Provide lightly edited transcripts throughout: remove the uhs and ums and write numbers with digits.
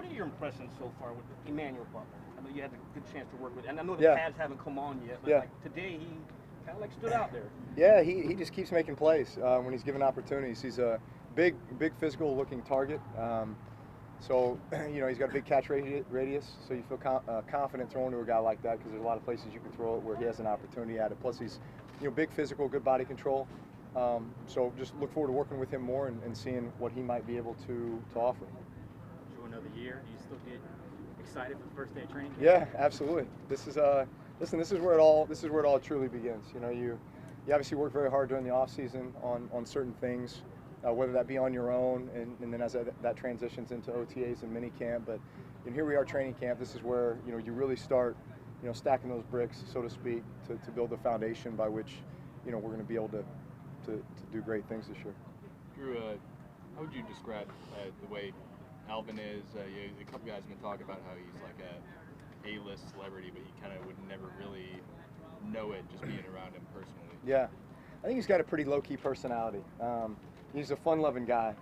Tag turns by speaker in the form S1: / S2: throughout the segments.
S1: What are your impressions so far with Emmanuel Butler? I know you had a good chance to work with, and I know the
S2: Yeah.
S1: pads haven't come on yet, but
S2: Yeah.
S1: like today he kind of like stood out there.
S2: Yeah, he just keeps making plays when he's given opportunities. He's a big physical looking target. So, he's got a big catch radius, so you feel confident throwing to a guy like that because there's a lot of places you can throw it where he has an opportunity at it. Plus, he's big physical, good body control. So just look forward to working with him more and seeing what he might be able to offer.
S3: Drew, another year. Do you still get excited for the first day of training camp?
S2: Yeah, absolutely. This is listen. This is where it all truly begins. You obviously work very hard during the off season on certain things. Whether that be on your own, and then as that transitions into OTAs and minicamp. But here we are, training camp. This is where you really start, stacking those bricks, so to speak, to build the foundation by which we're going to be able to do great things this year.
S4: Drew, how would you describe the way Alvin is? A couple guys have been talking about how he's like a A-list celebrity, but you kind of would never really know it just being around him personally.
S2: Yeah, I think he's got a pretty low-key personality. He's a fun-loving guy.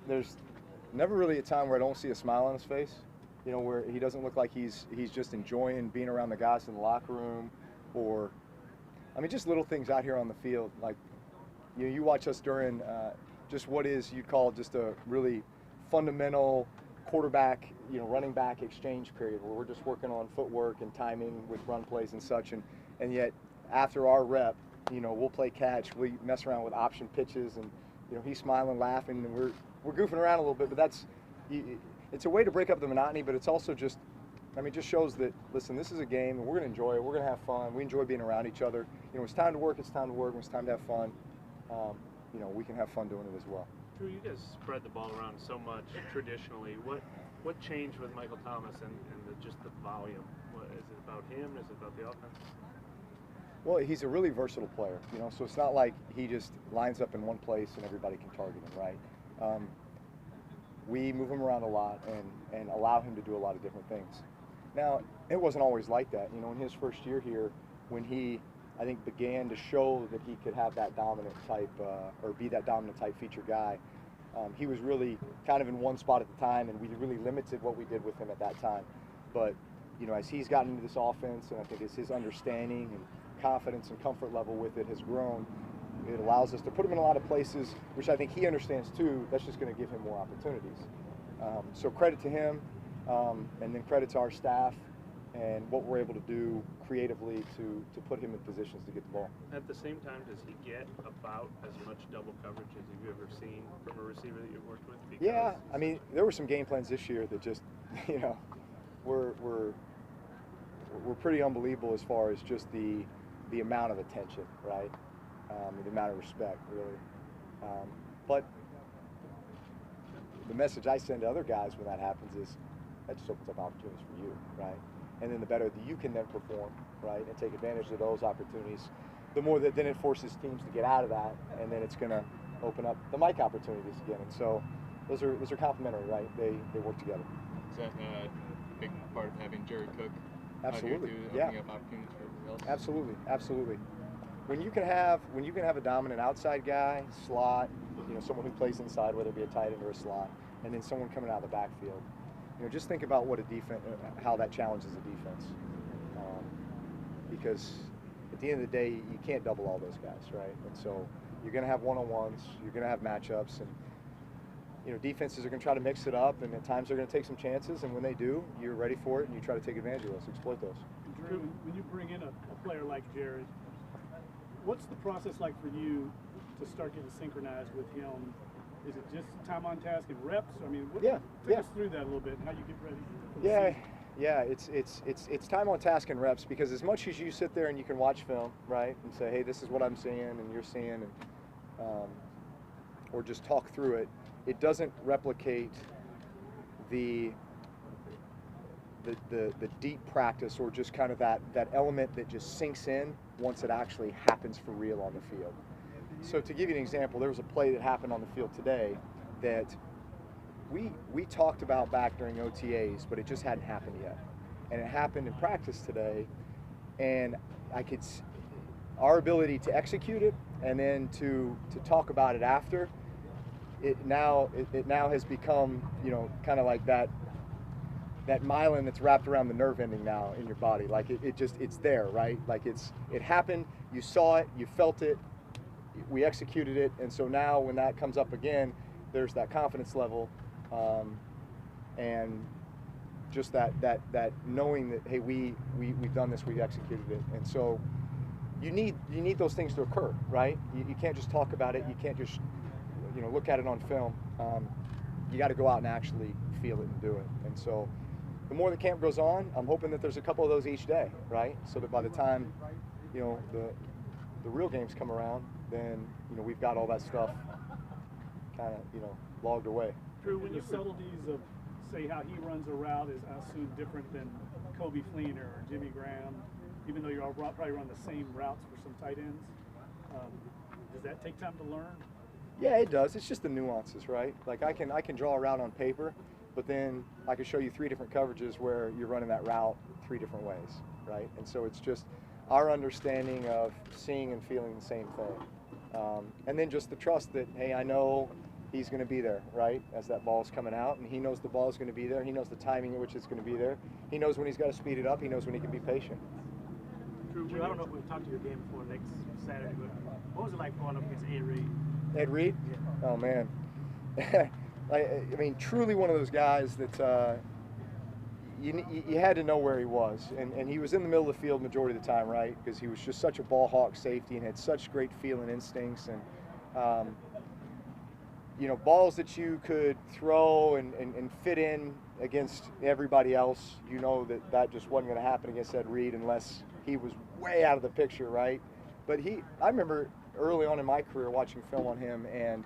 S2: There's never really a time where I don't see a smile on his face, where he doesn't look like he's just enjoying being around the guys in the locker room, or, I mean, just little things out here on the field. Like, you watch us during just what you'd call just a really fundamental quarterback, running back exchange period where we're just working on footwork and timing with run plays and such, and yet after our rep, we'll play catch, we mess around with option pitches, and he's smiling, laughing, and we're goofing around a little bit, but it's a way to break up the monotony, but it's also just shows that, listen, this is a game, and we're going to enjoy it, we're going to have fun, we enjoy being around each other. When it's time to work, it's time to work. When it's time to have fun, we can have fun doing it as well.
S5: Drew, you guys spread the ball around so much traditionally. What changed with Michael Thomas and just the volume? Is it about him? Is it about the offense?
S2: Well, he's a really versatile player, so it's not like he just lines up in one place and everybody can target him, right? We move him around a lot and allow him to do a lot of different things. Now, it wasn't always like that. In his first year here, when he, I think, began to show that he could have that dominant type, or be that dominant type feature guy, he was really kind of in one spot at the time, and we really limited what we did with him at that time. But, as he's gotten into this offense, and I think as his understanding and confidence and comfort level with it has grown, it allows us to put him in a lot of places, which I think he understands too. That's just going to give him more opportunities. So credit to him, and then credit to our staff and what we're able to do creatively to put him in positions to get the ball.
S5: At the same time, does he get about as much double coverage as you've ever seen from a receiver that you've worked with? Because
S2: yeah, I mean, there were some game plans this year that just, were pretty unbelievable as far as just the amount of attention, right? The amount of respect, really. But the message I send to other guys when that happens is that just opens up opportunities for you, right? And then the better that you can then perform, right, and take advantage of those opportunities, the more that then it forces teams to get out of that, and then it's going to open up the mic opportunities again. And so those are complementary, right? They work together.
S4: Is that a big part of having Jerry Cook
S2: Absolutely.
S4: out here too,
S2: Yeah.
S4: opening up opportunities for everybody else?
S2: Absolutely. When you can have a dominant outside guy, slot, someone who plays inside, whether it be a tight end or a slot, and then someone coming out of the backfield. Just think about what a defense, how that challenges a defense. Because at the end of the day, you can't double all those guys, right? And so you're going to have one-on-ones, you're going to have matchups, and defenses are going to try to mix it up, and at times they're going to take some chances, and when they do, you're ready for it, and you try to take advantage of those, exploit those.
S6: Drew, when you bring in a player like Jared, what's the process like for you to start getting synchronized with him? Is it just time on task and reps? I mean, take us through that a little bit and how you get ready for the season.
S2: It's time on task and reps, because as much as you sit there and you can watch film, right, and say, hey, this is what I'm seeing and you're seeing, and or just talk through it, it doesn't replicate the deep practice, or just kind of that element that just sinks in once it actually happens for real on the field. So to give you an example, there was a play that happened on the field today that we talked about back during OTAs, but it just hadn't happened yet. And it happened in practice today, and our ability to execute it and then to talk about it after, it now has become, kind of like that that myelin that's wrapped around the nerve ending now in your body. Like it's there, right? Like it happened, you saw it, you felt it, we executed it, and so now when that comes up again, there's that confidence level, and just that knowing that, hey, we've done this, we've executed it. And so you need those things to occur, right? You can't just talk about it, you can't just look at it on film. You got to go out and actually feel it and do it. And so the more the camp goes on, I'm hoping that there's a couple of those each day, right? So that by the time the real games come around, then we've got all that stuff kind of logged away.
S6: Drew, when the subtleties of, say, how he runs a route is, I assume, different than Kobe Fleener or Jimmy Graham, even though you all probably run the same routes for some tight ends, does that take time to learn?
S2: Yeah, it does. It's just the nuances, right? Like I can draw a route on paper, but then I can show you 3 different coverages where you're running that route 3 different ways, right? And so it's just our understanding of seeing and feeling the same thing. And then just the trust that, hey, I know he's going to be there, right, as that ball's coming out, and he knows the ball's going to be there. He knows the timing at which it's going to be there. He knows when he's got to speed it up. He knows when he can be patient.
S1: Drew, I don't know if we've talked to your game before next Saturday, but what was it like going up against Ed Reed?
S2: Ed Reed? Yeah. Oh, man. I mean, truly one of those guys that you had to know where he was. And he was in the middle of the field majority of the time, right? Because he was just such a ball hawk safety and had such great feeling instincts. And, balls that you could throw and fit in against everybody else, that just wasn't going to happen against Ed Reed unless he was way out of the picture, right? But I remember early on in my career watching film on him, and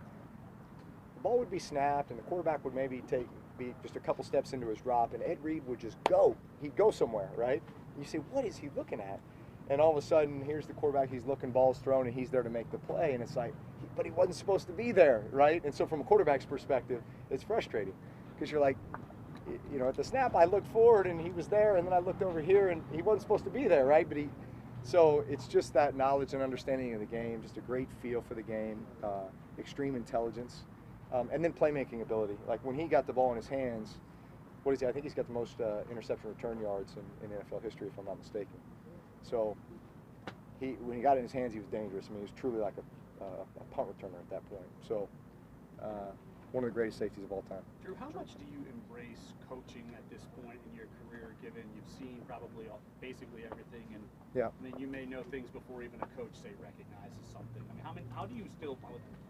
S2: the ball would be snapped and the quarterback would maybe be just a couple steps into his drop, and Ed Reed would just go. He'd go somewhere, right? And you say, what is he looking at? And all of a sudden, here's the quarterback, he's looking, ball's thrown, and he's there to make the play. And it's like, but he wasn't supposed to be there, right? And so from a quarterback's perspective, it's frustrating. Because you're like, at the snap, I looked forward, and he was there, and then I looked over here, and he wasn't supposed to be there, right? So it's just that knowledge and understanding of the game, just a great feel for the game, extreme intelligence, and then playmaking ability. Like when he got the ball in his hands, what is he? I think he's got the most interception return yards in NFL history, if I'm not mistaken. So when he got it in his hands, he was dangerous. I mean, he was truly like a punt returner at that point. So one of the greatest safeties of all time.
S6: Drew, how much do you embrace coaching at this point in your career, given you've seen probably basically everything, and
S2: yeah,
S6: I mean, you may know things before even a coach, say, recognizes something. I mean, how do you still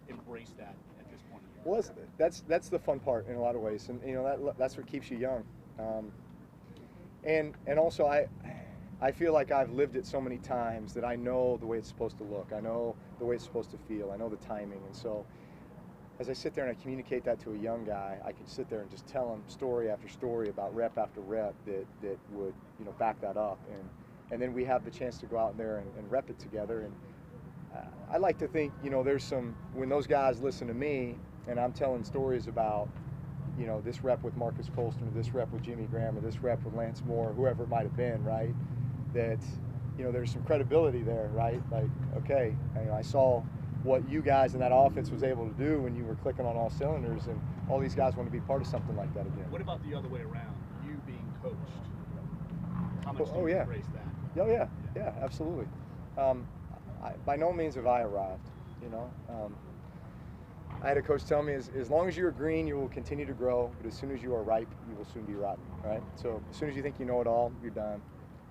S6: embrace that at this point in your career?
S2: Well, that's the fun part in a lot of ways, and that's what keeps you young. And also I feel like I've lived it so many times that I know the way it's supposed to look. I know the way it's supposed to feel. I know the timing. And so as I sit there and I communicate that to a young guy, I can sit there and just tell him story after story about rep after rep that would back that up. And then we have the chance to go out there and rep it together. And I like to think, there's when those guys listen to me and I'm telling stories about, this rep with Marcus Colston, or this rep with Jimmy Graham, or this rep with Lance Moore, whoever it might have been, right? That there's some credibility there, right? Like, okay, I saw what you guys in that offense was able to do when you were clicking on all cylinders, and all these guys want to be part of something like that again.
S6: What about the other way around? You being coached, how much do you
S2: yeah.
S6: embrace that?
S2: Oh yeah, absolutely. By no means have I arrived. I had a coach tell me, as long as you're green, you will continue to grow, but as soon as you are ripe, you will soon be rotten, right? So as soon as you think you know it all, you're done,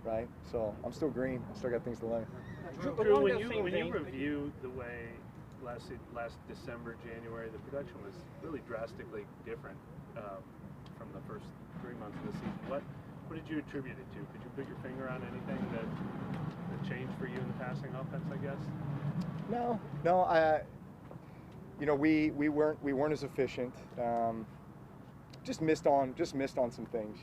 S2: right? So I'm still green. I still got things to learn.
S5: Drew, when you review the way last December, January, the production was really drastically different from the first 3 months of the season. What did you attribute it to? Could you put your finger on anything that changed for you in the passing offense, I guess?
S2: No. We weren't as efficient. Just missed on some things,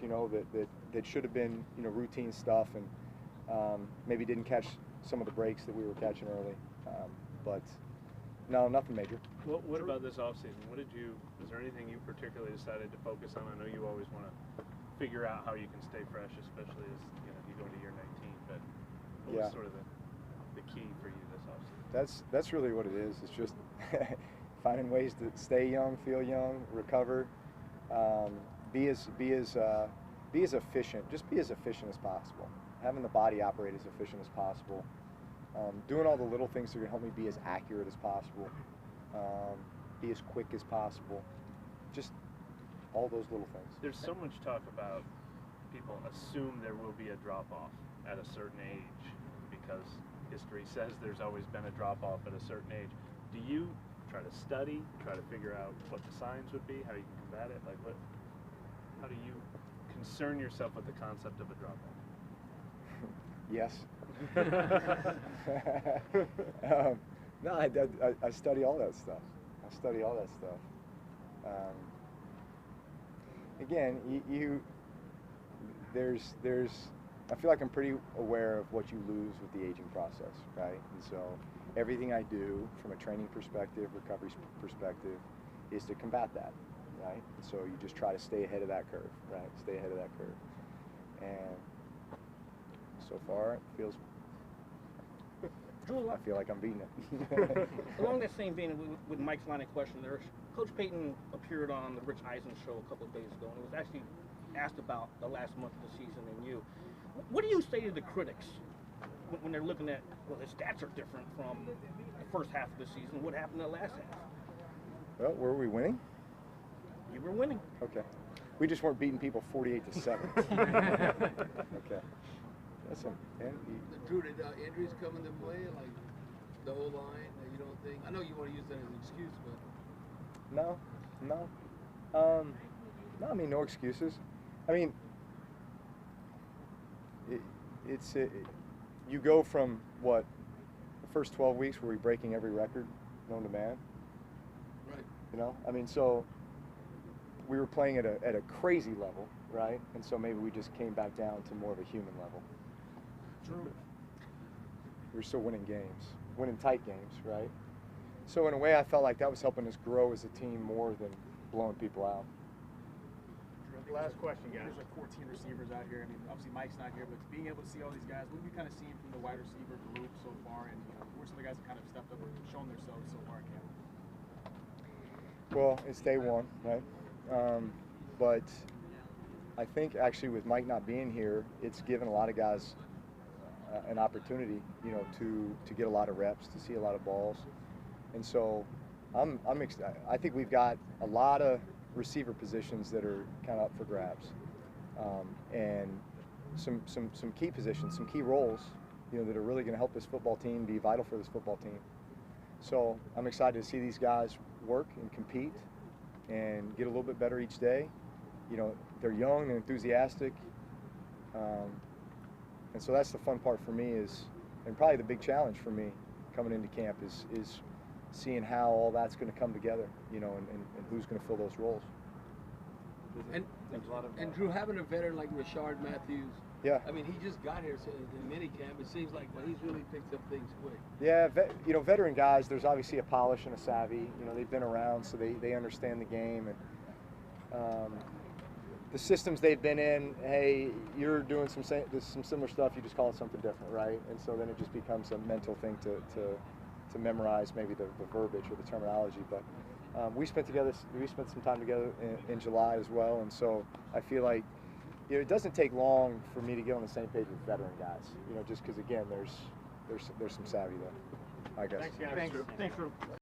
S2: that should have been, routine stuff, and maybe didn't catch some of the breaks that we were catching early. But no, nothing major.
S5: What about this offseason? Is there anything you particularly decided to focus on? I know you always want to figure out how you can stay fresh, especially as you go to year 19. But what was sort of the key for you this offseason?
S2: That's really what it is. It's just finding ways to stay young, feel young, recover, be as be as efficient. Just be as efficient as possible. Having the body operate as efficient as possible. Doing all the little things that are going to help me be as accurate as possible. Be as quick as possible. Just all those little things.
S5: There's so much talk about people assume there will be a drop-off at a certain age because history says there's always been a drop-off at a certain age. Do you try to study, try to figure out what the signs would be, how you can combat it? Like how do you concern yourself with the concept of a drop-off?
S2: Yes. No, I study all that stuff. I study all that stuff. Again, there's I feel like I'm pretty aware of what you lose with the aging process, right? And so everything I do from a training perspective, recovery perspective, is to combat that, right? And so you just try to stay ahead of that curve, right? Stay ahead of that curve. And so far, it feels,
S7: Drew,
S2: I feel like I'm beating it.
S7: along that same vein with Mike's line of question, Coach Payton appeared on the Rich Eisen show a couple of days ago, and it was actually asked about the last month of the season and you. What do you say to the critics when they're looking at, well, his stats are different from the first half of the season? What happened in the last half?
S2: Well, were we winning?
S7: You were winning.
S2: Okay. We just weren't beating people 48-7. Okay. Listen, and
S8: Drew, did injuries come into play, like the whole line? You don't think? I know you want to use that as an excuse, but
S2: no. No, I mean, no excuses. I mean, you go from what, the first 12 weeks were we breaking every record known to man?
S8: right.
S2: You know, I mean, so we were playing at a crazy level, right? And so maybe we just came back down to more of a human level.
S6: Drew.
S2: We were still winning games, winning tight games, right? So in a way, I felt like that was helping us grow as a team more than blowing people out.
S1: Last question, guys.
S9: There's like 14 receivers out here. I mean, obviously Mike's not here, but being able to see all these guys, what have you kind of seen from the wide receiver group so far, and who are some of the guys that kind of stepped up and shown themselves so far in camp?
S2: Well, it's day one, right? But I think actually with Mike not being here, it's given a lot of guys an opportunity, you know, to get a lot of reps, to see a lot of balls, and so I think we've got a lot of receiver positions that are kind of up for grabs, and some key positions, some key roles, you know, that are really going to help this football team, be vital for this football team. So I'm excited to see these guys work and compete and get a little bit better each day. You know, they're young and enthusiastic, and so that's the fun part for me and probably the big challenge for me coming into camp is seeing how all that's going to come together, you know, and who's going to fill those roles.
S8: And Drew, having a veteran like Rashard Matthews,
S2: yeah.
S8: I mean, he just got here, so in minicamp, it seems like he's really picked up things quick.
S2: Yeah, you know, veteran guys, there's obviously a polish and a savvy. You know, they've been around, so they understand the game, and the systems they've been in. Hey, you're doing some similar stuff. You just call it something different, right? And so then it just becomes a mental thing to memorize maybe the verbiage or the terminology. But we spent some time together in July as well, and so I feel like, you know, it doesn't take long for me to get on the same page with veteran guys. You know, just because again, there's some savvy there, I guess.
S1: Thanks, guys.
S7: Thanks, Drew.